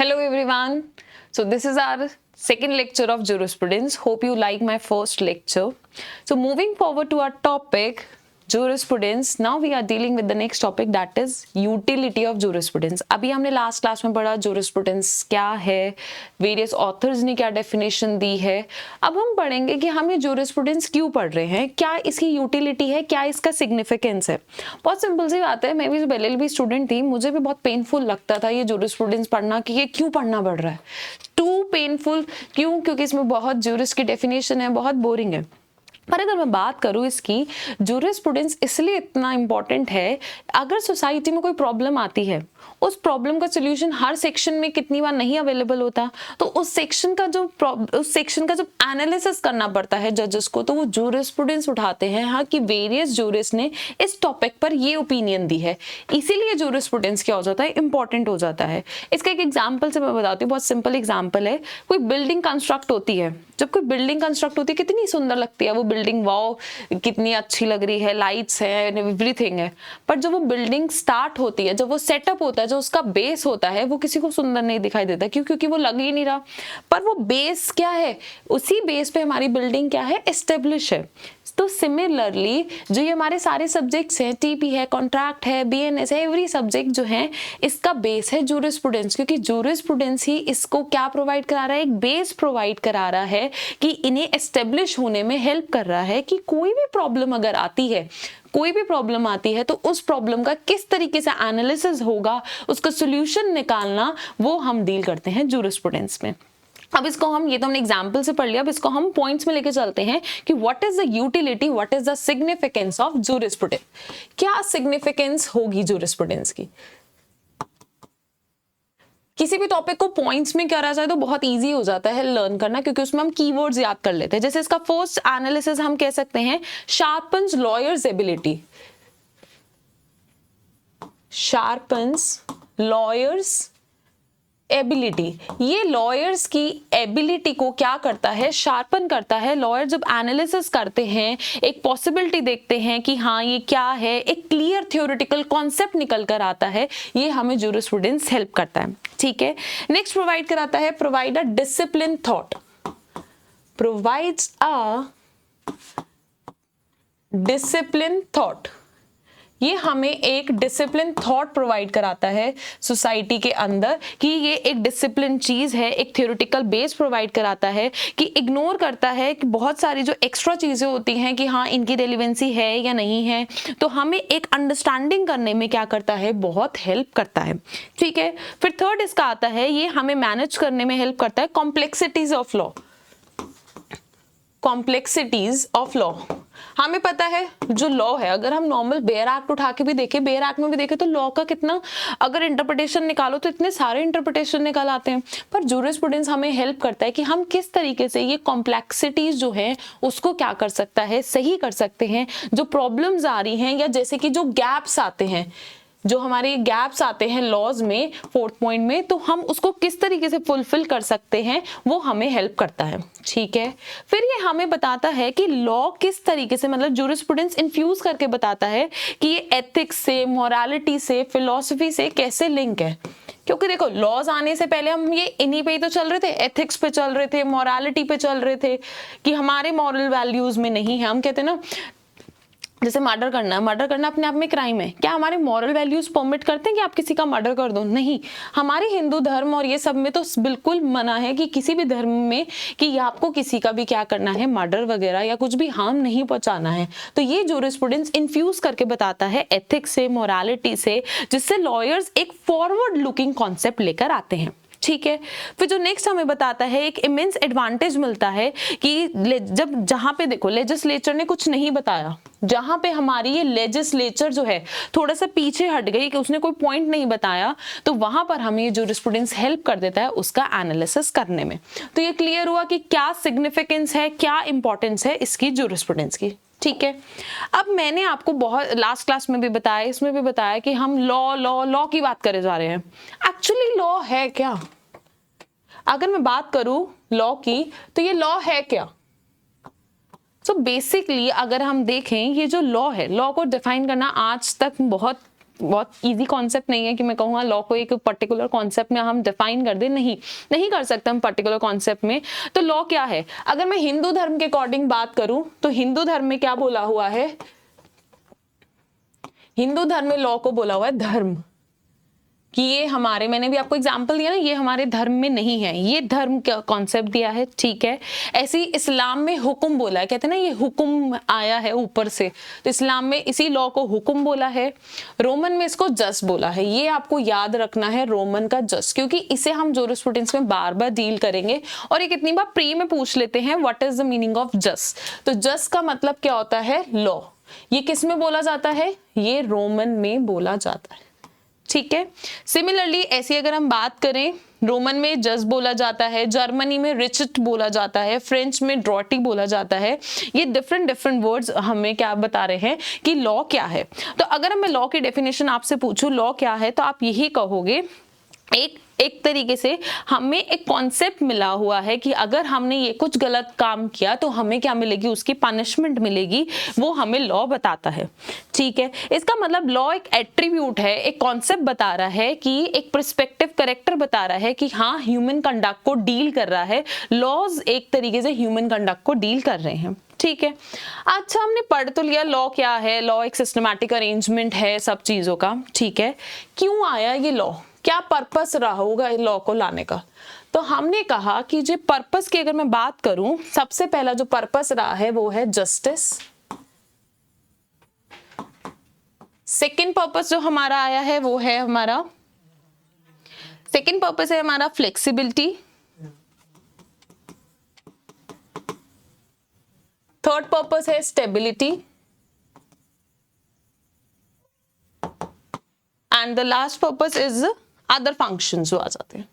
Hello everyone. So this is our second lecture of jurisprudence. Hope you like my first lecture. So moving forward to our topic jurisprudence, now we are dealing with the next topic, that is utility of jurisprudence. अभी हमने last class में पढ़ा jurisprudence क्या है, various authors ने क्या definition दी है. अब हम पढ़ेंगे कि हम ये jurisprudence क्यों पढ़ रहे हैं, क्या इसकी यूटिलिटी है, क्या इसका सिग्निफिकेंस है. बहुत सिंपल सी बात है. मैं भी जब LLB स्टूडेंट थी, मुझे भी बहुत पेनफुल लगता था ये jurisprudence पढ़ना कि ये क्यों पढ़ना पड़ रहा है. टू पेनफुल क्यों? क्योंकि इसमें बहुत ज्यूरिस की डेफिनेशन है, बहुत बोरिंग है. पर अगर मैं बात करूं इसकी, जूरिस्प्रूडेंस इसलिए इतना इंपॉर्टेंट है, अगर सोसाइटी में कोई प्रॉब्लम आती है, उस प्रॉब्लम का सोल्यूशन हर सेक्शन में कितनी बार नहीं अवेलेबल होता, तो उस सेक्शन का जब एनालिसिस करना पड़ता है जजेस को, तो वो जूरिस्प्रूडेंस उठाते हैं. हाँ, कि वेरियस जूरिस ने इस टॉपिक पर ये ओपिनियन दी है, इसीलिए जूरिस्प्रूडेंस क्या हो जाता है, इंपॉर्टेंट हो जाता है. इसका एक एग्जाम्पल से मैं बताती हूँ, बहुत सिंपल एग्जाम्पल है. कोई बिल्डिंग कंस्ट्रक्ट होती है, जब कोई बिल्डिंग कंस्ट्रक्ट होती है कितनी सुंदर लगती है वो बिल्डिंग, वाओ कितनी अच्छी लग रही है, लाइट्स है, एवरीथिंग है. पर जब वो बिल्डिंग स्टार्ट होती है, जब वो सेटअप होता है, जो उसका बेस होता है, वो किसी को सुंदर नहीं दिखाई देता. क्यों? क्योंकि वो लग ही नहीं रहा. पर वो बेस क्या है, उसी बेस पे हमारी बिल्डिंग क्या है, एस्टेब्लिश है. तो सिमिलरली जो ये हमारे सारे सब्जेक्ट्स हैं, टीपी है, कॉन्ट्रैक्ट है, बीएनएस है, एवरी सब्जेक्ट जो है इसका बेस है जूरिस्प्रूडेंस. क्योंकि जूरिस्प्रूडेंस ही इसको क्या प्रोवाइड करा रहा है, एक बेस प्रोवाइड करा रहा है कि इन्हें एस्टेब्लिश होने में हेल्प कर रहा है कि कोई भी प्रॉब्लम अगर आती है, कोई भी प्रॉब्लम आती है, तो उस प्रॉब्लम का किस तरीके से एनालिसिस होगा, उसका सॉल्यूशन निकालना, वो हम डील करते हैं जूरिस्प्रूडेंस में. अब इसको हम, ये तो हमने एग्जाम्पल से पढ़ लिया, अब इसको हम पॉइंट्स में लेके चलते हैं कि what is the utility, what is the significance of jurisprudence. क्या सिग्निफिकेंस होगी जूरिस्प्रूडेंस की. किसी भी टॉपिक को पॉइंट्स में करा जाए तो बहुत इजी हो जाता है लर्न करना, क्योंकि उसमें हम कीवर्ड्स याद कर लेते हैं. जैसे इसका फर्स्ट एनालिसिस हम कह सकते हैं, sharpens lawyers ability. Sharpens lawyers ability. ये लॉयर्स की एबिलिटी को क्या करता है, शार्पन करता है. लॉयर जब एनालिसिस करते हैं, एक पॉसिबिलिटी देखते हैं कि हाँ ये क्या है, एक क्लियर थ्योरेटिकल कॉन्सेप्ट निकल कर आता है, ये हमें जूरिस्प्रूडेंस हेल्प करता है. ठीक है. नेक्स्ट प्रोवाइड कराता है, provide a discipline thought. Provides a discipline thought. ये हमें एक डिसिप्लिन थॉट प्रोवाइड कराता है सोसाइटी के अंदर, कि ये एक डिसिप्लिन चीज है, एक थ्योरेटिकल बेस प्रोवाइड कराता है, कि इग्नोर करता है कि बहुत सारी जो एक्स्ट्रा चीजें होती हैं कि हाँ इनकी रेलिवेंसी है या नहीं है, तो हमें एक अंडरस्टैंडिंग करने में क्या करता है, बहुत हेल्प करता है. ठीक है. फिर थर्ड इसका आता है, ये हमें मैनेज करने में हेल्प करता है, complexities of law. Complexities of law. हमें पता है जो लॉ है, अगर हम नॉर्मल बेयर एक्ट उठा के भी देखें, बेयर एक्ट में भी देखें, तो लॉ का कितना, अगर इंटरप्रिटेशन निकालो तो इतने सारे इंटरप्रिटेशन निकाल आते हैं. पर जूरिस्प्रूडेंस हमें हेल्प करता है कि हम किस तरीके से ये कॉम्प्लेक्सिटीज जो है उसको क्या कर सकता है, सही कर सकते हैं. जो प्रॉब्लम्स आ रही हैं, या जैसे कि जो गैप्स आते हैं, जो हमारे गैप्स आते हैं लॉज में, फोर्थ पॉइंट में, तो हम उसको किस तरीके से फुलफिल कर सकते हैं, वो हमें हेल्प करता है. ठीक है. फिर ये हमें बताता है कि लॉ किस तरीके से, मतलब जूरिस्प्रूडेंस इन्फ्यूज करके बताता है कि ये एथिक्स से, मोरालिटी से, फिलॉसफी से कैसे लिंक है. क्योंकि देखो, लॉज आने से पहले हम ये इन्हीं पे ही तो चल रहे थे, एथिक्स पे चल रहे थे, मोरालिटी पे चल रहे थे, कि हमारे मॉरल वैल्यूज में नहीं है. हम कहते हैं ना, जैसे मर्डर करना अपने आप में क्राइम है. क्या हमारे मॉरल वैल्यूज परमिट करते हैं कि आप किसी का मर्डर कर दो? नहीं. हमारे हिंदू धर्म और ये सब में तो बिल्कुल मना है कि किसी भी धर्म में कि आपको किसी का भी क्या करना है, मर्डर वगैरह या कुछ भी हार्म नहीं पहुंचाना है. तो ये जूरिस्प्रूडेंस इन्फ्यूज करके बताता है एथिक्स से, मोरालिटी से, जिससे लॉयर्स एक फॉरवर्ड लुकिंग कॉन्सेप्ट लेकर आते हैं. ठीक है. फिर जो नेक्स्ट हमें बताता है, एक इमेंस एडवांटेज मिलता है कि जब, जहां पे देखो लेजिस्लेचर ने कुछ नहीं बताया, जहां पे हमारी ये लेजिस्लेचर जो है थोड़ा सा पीछे हट गई, कि उसने कोई पॉइंट नहीं बताया, तो वहां पर हमें ये जूरिस्प्रूडेंस हेल्प कर देता है उसका एनालिसिस करने में. तो ये क्लियर हुआ कि क्या सिग्निफिकेंस है, क्या इंपॉर्टेंस है इसकी जूरिस्प्रूडेंस की. ठीक है. अब मैंने आपको बहुत लास्ट क्लास में भी बताया, इसमें भी बताया कि हम लॉ लॉ लॉ की बात करे जा रहे हैं. एक्चुअली लॉ है क्या? अगर मैं बात करूं लॉ की, तो ये लॉ है क्या? सो बेसिकली अगर हम देखें, ये जो लॉ है, लॉ को डिफाइन करना आज तक बहुत बहुत इजी कॉन्सेप्ट नहीं है कि मैं कहूँगा लॉ को एक पर्टिकुलर कॉन्सेप्ट में हम डिफाइन कर दें, नहीं कर सकते हम पर्टिकुलर कॉन्सेप्ट में। तो लॉ क्या है, अगर मैं हिंदू धर्म के अकॉर्डिंग बात करूं तो हिंदू धर्म में क्या बोला हुआ है, हिंदू धर्म में लॉ को बोला हुआ है धर्म, कि ये हमारे, मैंने भी आपको एग्जांपल दिया ना, ये हमारे धर्म में नहीं है, ये धर्म का कॉन्सेप्ट दिया है, ठीक है। ऐसे ही इस्लाम में हुक्म बोला है, कहते हैं ना ये हुक्म आया है ऊपर से, तो इस्लाम में इसी लॉ को हुक्म बोला है। रोमन में इसको जस बोला है, ये आपको याद रखना है, रोमन का जस, क्योंकि इसे हम जूरिस्प्रूडेंस में बार बार डील करेंगे। और ये कितनी बार प्री में पूछ लेते हैं what is the meaning of जस, तो जस का मतलब क्या होता है, लॉ। ये किस में बोला जाता है, ये रोमन में बोला जाता है, ठीक है। सिमिलरली ऐसी अगर हम बात करें, रोमन में जज बोला जाता है, जर्मनी में रिचट बोला जाता है, फ्रेंच में ड्रॉटी बोला जाता है। ये डिफरेंट वर्ड्स हमें क्या बता रहे हैं कि लॉ क्या है। तो अगर मैं लॉ की डेफिनेशन आपसे पूछूं लॉ क्या है, तो आप यही कहोगे, एक तरीके से हमें एक कॉन्सेप्ट मिला हुआ है कि अगर हमने ये कुछ गलत काम किया तो हमें क्या मिलेगी, उसकी पनिशमेंट मिलेगी, वो हमें लॉ बताता है, ठीक है। इसका मतलब लॉ एक एट्रीब्यूट है, एक कॉन्सेप्ट बता रहा है कि एक पर्सपेक्टिव करेक्टर बता रहा है कि हाँ ह्यूमन कंडक्ट को डील कर रहा है, लॉज एक तरीके से ह्यूमन कंडक्ट को डील कर रहे हैं, ठीक है। अच्छा हमने पढ़ तो लिया लॉ क्या है, लॉ एक सिस्टमैटिक अरेंजमेंट है सब चीजों का, ठीक है। क्यों आया ये लॉ, क्या पर्पस रहा होगा लॉ को लाने का, तो हमने कहा कि जो पर्पस की अगर मैं बात करूं, सबसे पहला जो पर्पस रहा है वो है जस्टिस। सेकंड पर्पस जो हमारा आया है वो है हमारा, सेकंड पर्पस है हमारा फ्लेक्सिबिलिटी। थर्ड पर्पस है stability, and the last purpose is other functions जो आ जाते हैं।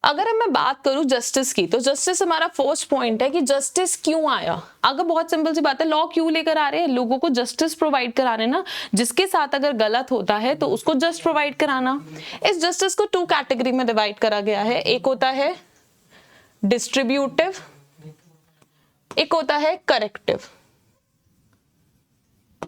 अगर मैं बात करूं जस्टिस की, तो जस्टिस हमारा फर्स्ट पॉइंट है कि जस्टिस क्यों आया। अगर बहुत सिंपल सी बात है, लॉ क्यों लेकर आ रहे हैं, लोगों को जस्टिस प्रोवाइड कराने ना, जिसके साथ अगर गलत होता है तो उसको जस्ट प्रोवाइड कराना। इस जस्टिस को 2 कैटेगरी में डिवाइड करा गया है, एक होता है डिस्ट्रीब्यूटिव, एक होता है करेक्टिव।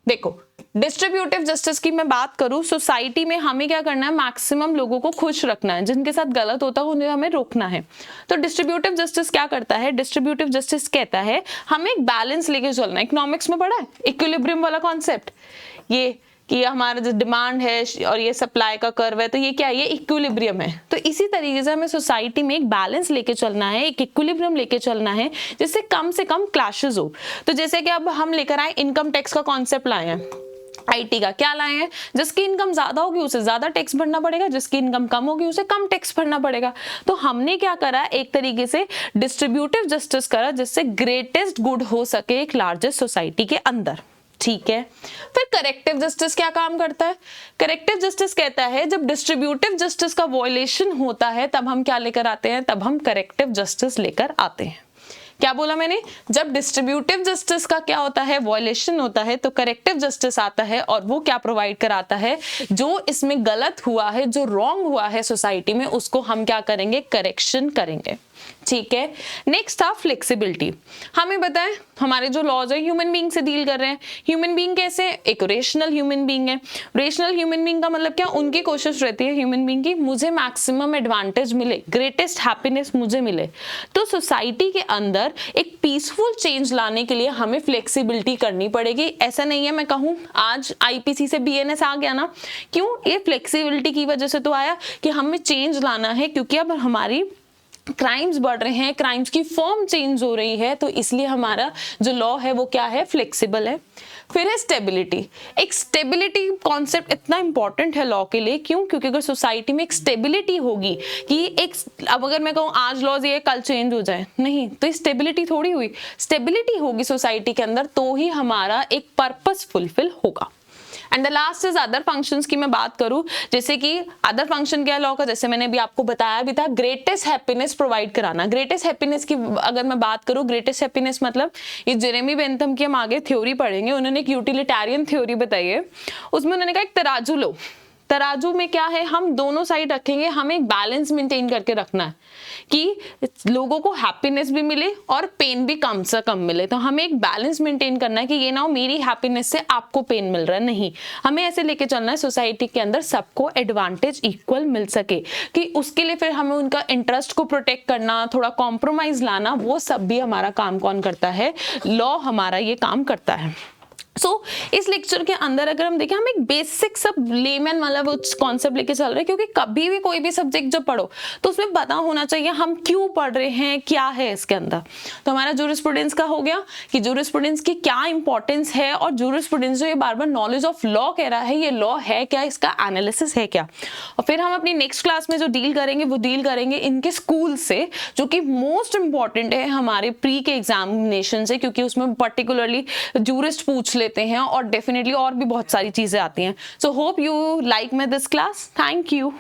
देखो डिस्ट्रीब्यूटिव जस्टिस की मैं बात करूं, सोसाइटी में हमें क्या करना है, मैक्सिमम लोगों को खुश रखना है, जिनके साथ गलत होता है उन्हें हमें रोकना है। तो डिस्ट्रीब्यूटिव जस्टिस क्या करता है, डिस्ट्रीब्यूटिव जस्टिस कहता है हमें एक बैलेंस लेके चलना है। इकोनॉमिक्स में पढ़ा है इक्विलिब्रियम वाला कॉन्सेप्ट, ये कि हमारा जो डिमांड है और ये सप्लाई का कर्व है, तो ये क्या है, ये इक्विलिब्रियम है। तो इसी तरीके से हमें सोसाइटी में एक बैलेंस लेके चलना है, एक इक्विलिब्रियम लेके चलना है, जिससे कम से कम क्लैशेस हो। तो जैसे कि अब हम लेकर आए इनकम टैक्स का कॉन्सेप्ट लाए हैं, आईटी का क्या लाए हैं, जिसकी इनकम ज्यादा होगी उसे ज्यादा टैक्स भरना पड़ेगा, जिसकी इनकम कम होगी उसे कम टैक्स भरना पड़ेगा। तो हमने क्या करा, एक तरीके से डिस्ट्रीब्यूटिव जस्टिस करा, जिससे ग्रेटेस्ट गुड हो सके एक लार्जेस्ट सोसाइटी के अंदर, ठीक है। फिर करेक्टिव जस्टिस क्या काम करता है, करेक्टिव जस्टिस कहता है जब डिस्ट्रीब्यूटिव जस्टिस का वॉयलेशन होता है तब हम क्या लेकर आते हैं, तब हम करेक्टिव जस्टिस लेकर आते हैं। क्या बोला मैंने, जब डिस्ट्रीब्यूटिव जस्टिस का क्या होता है, वॉयलेशन होता है, तो करेक्टिव जस्टिस आता है और वो क्या प्रोवाइड कराता है, जो इसमें गलत हुआ है, जो रॉन्ग हुआ है सोसाइटी में, उसको हम क्या करेंगे, करेक्शन करेंगे, ठीक है। नेक्स्ट था फ्लेक्सिबिलिटी। हमें बताएं हमारे जो लॉज है ह्यूमन बीइंग से डील कर रहे हैं, ह्यूमन बीइंग कैसे, एक रेशनल ह्यूमन बीइंग है। रेशनल ह्यूमन बीइंग का मतलब क्या, उनकी कोशिश रहती है ह्यूमन बीइंग की मुझे मैक्सिमम एडवांटेज मिले, ग्रेटेस्ट हैप्पीनेस मुझे मिले। तो सोसाइटी के अंदर एक पीसफुल चेंज लाने के लिए हमें फ्लेक्सिबिलिटी करनी पड़ेगी। ऐसा नहीं है मैं कहूँ आज आईपीसी से बीएनएस आ गया ना, क्यों, ये फ्लेक्सिबिलिटी की वजह से तो आया कि हमें चेंज लाना है, क्योंकि अब हमारी क्राइम्स बढ़ रहे हैं, क्राइम्स की फॉर्म चेंज हो रही है, तो इसलिए हमारा जो लॉ है वो क्या है, फ्लेक्सिबल है। फिर है स्टेबिलिटी। एक स्टेबिलिटी कॉन्सेप्ट इतना इंपॉर्टेंट है लॉ के लिए, क्यों, क्योंकि अगर सोसाइटी में एक स्टेबिलिटी होगी कि एक, अब अगर मैं कहूँ आज लॉज ये कल चेंज हो जाए, नहीं, तो स्टेबिलिटी थोड़ी हुई, स्टेबिलिटी होगी सोसाइटी के अंदर तो ही हमारा एक पर्पस फुलफिल होगा। And the last is other functions की मैं बात करूं, जैसे कि अदर फंक्शन क्या है लॉ का, जैसे मैंने भी आपको बताया भी था, ग्रेटेस्ट हैप्पीनेस प्रोवाइड कराना। ग्रेटेस्ट हैप्पीनेस की अगर मैं बात करूं, ग्रेटेस्ट हैप्पीनेस मतलब ये जेरेमी बेंथम की हम आगे थ्योरी पढ़ेंगे, उन्होंने एक यूटिलिटेरियन थ्योरी बताई है, उसमें उन्होंने कहा एक तराजू लो, तराजू में क्या है, हम दोनों साइड रखेंगे, हमें एक बैलेंस मेंटेन करके रखना है कि लोगों को हैप्पीनेस भी मिले और पेन भी कम से कम मिले। तो हमें एक बैलेंस मेंटेन करना है कि ये ना हो मेरी हैप्पीनेस से आपको पेन मिल रहा है, नहीं, हमें ऐसे लेके चलना है सोसाइटी के अंदर सबको एडवांटेज इक्वल मिल सके। कि उसके लिए फिर हमें उनका इंटरेस्ट को प्रोटेक्ट करना, थोड़ा कॉम्प्रोमाइज लाना, वो सब भी हमारा काम कौन करता है, लॉ हमारा ये काम करता है। इस लेक्चर के अंदर अगर हम देखें, हम एक बेसिक सब लेमैन वाला वो कॉन्सेप्ट लेके चल रहे हैं, क्योंकि कभी भी कोई भी सब्जेक्ट जब पढ़ो तो उसमें पता होना चाहिए हम क्यों पढ़ रहे हैं, क्या है इसके अंदर। तो हमारा जूरिस्प्रूडेंस का हो गया कि जूरिस्प्रूडेंस की क्या इंपॉर्टेंस है, और जूरिस्प्रूडेंस जो ये बार बार नॉलेज ऑफ लॉ कह रहा है, ये लॉ है क्या, इसका एनालिसिस है क्या। और फिर हम अपनी नेक्स्ट क्लास में जो डील करेंगे वो डील करेंगे इनके स्कूल से, जो कि मोस्ट इंपॉर्टेंट है हमारे प्री के एग्जामिनेशन से, क्योंकि उसमें पर्टिकुलरली जूरिस्ट पूछ लेते हैं और डेफिनेटली और भी बहुत सारी चीजें आती हैं। So hope you like my this class. Thank you.